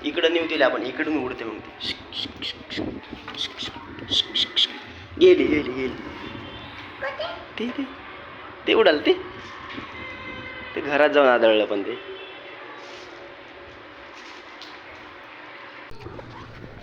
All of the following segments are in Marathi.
इकडं नेऊ तिला आपण, इकडून उडते मग ती गेली गेली गेली ते ते ते उडाल ते घरात जाऊन आदळलं पण ते.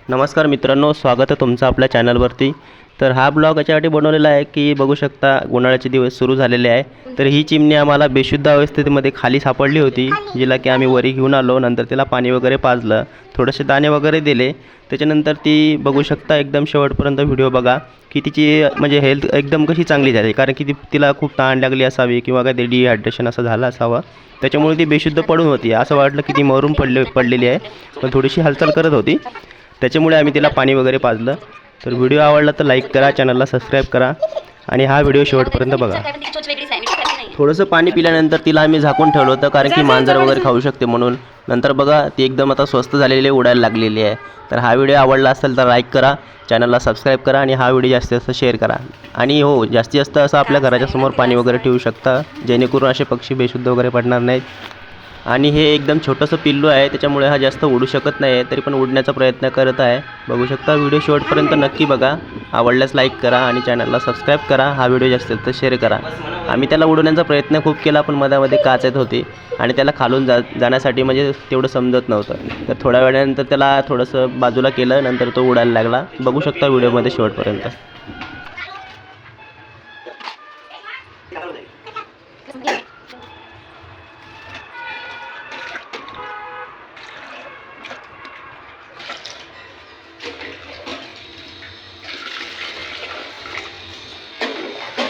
नमस्कार मित्रांनो, स्वागत आहे तुमचं आपल्या चॅनलवरती. तर हा ब्लॉग याच्यासाठी बनवलेला आहे की बघू शकता उन्हाळ्याचे दिवस सुरू झालेले आहे. तर ही चिमणी आम्हाला बेशुद्ध अवस्थेमध्ये खाली सापडली होती, जिला की आम्ही वरी घेऊन आलो. नंतर तिला पाणी वगैरे पाजलं, थोडेसे दाणे वगैरे दिले. त्याच्यानंतर ती बघू शकता एकदम शेवटपर्यंत व्हिडिओ बघा की तिची म्हणजे हेल्थ एकदम कशी चांगली झाली. कारण की तिला खूप तहान लागली असावी किंवा काहीतरी डिहायड्रेशन असं झालं असावं, त्याच्यामुळे ती बेशुद्ध पडून होती. असं वाटलं की ती मरून पडलेली आहे, पण थोडीशी हालचाल करत होती. त्याच्यामुळे आम्ही तिला पाणी वगैरे पाजलं. तर व्हिडिओ आवडला तर लाईक करा, चॅनलला सबस्क्राईब करा आणि हा व्हिडिओ शेवटपर्यंत बघा. थोडंसं पाणी पिल्यानंतर तिला आम्ही झाकून ठेवलं होतं, कारण की मांजर वगैरे खाऊ शकते म्हणून. नंतर बघा ती एकदम आता स्वस्थ झालेली उडायला लागलेली आहे. तर हा व्हिडिओ आवडला असेल तर लाईक करा, चॅनलला सबस्क्राईब करा आणि हा व्हिडिओ जास्तीत जास्त शेअर करा. आणि हो, जास्तीत जास्त असं आपल्या घराच्या समोर पाणी वगैरे ठेवू शकता, जेणेकरून असे पक्षी बेशुद्ध वगैरे पडणार नाहीत. आणि हे एकदम छोटंसं पिल्लू आहे, त्याच्यामुळे हा जास्त उडू शकत नाही आहे, तरी पण उडण्याचा प्रयत्न करत आहे. बघू शकता. व्हिडिओ शेवटपर्यंत नक्की बघा. आवडल्यास लाईक करा आणि चॅनलला सबस्क्राईब करा. हा व्हिडिओ जास्तीत जास्त शेअर करा. आम्ही त्याला उडवण्याचा प्रयत्न खूप केला, पण मधामध्ये काच येत होती आणि त्याला खालून जाण्यासाठी म्हणजे तेवढं समजत नव्हतं. तर थोड्या वेळानंतर त्याला थोडंसं बाजूला केलं, नंतर तो उडायला लागला. बघू शकता व्हिडिओमध्ये शेवटपर्यंत.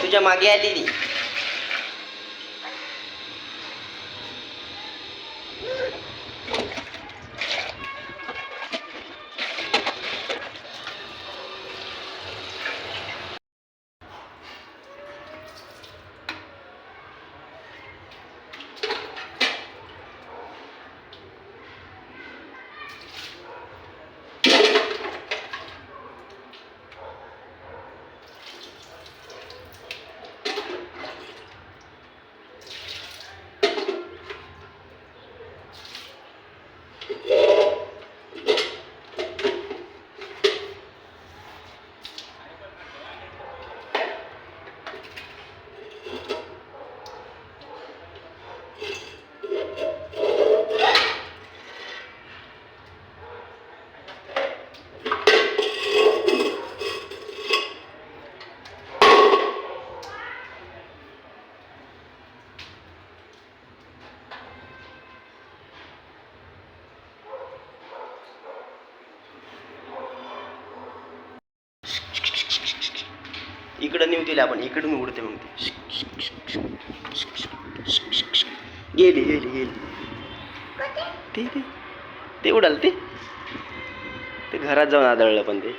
तुझ्या मागे आली ती. इकडं नेऊ तिला आपण, इकडून उडते मग ती गेली गेली गेली ते ते उडाल ते घरात जाऊन आदळलं पण ते.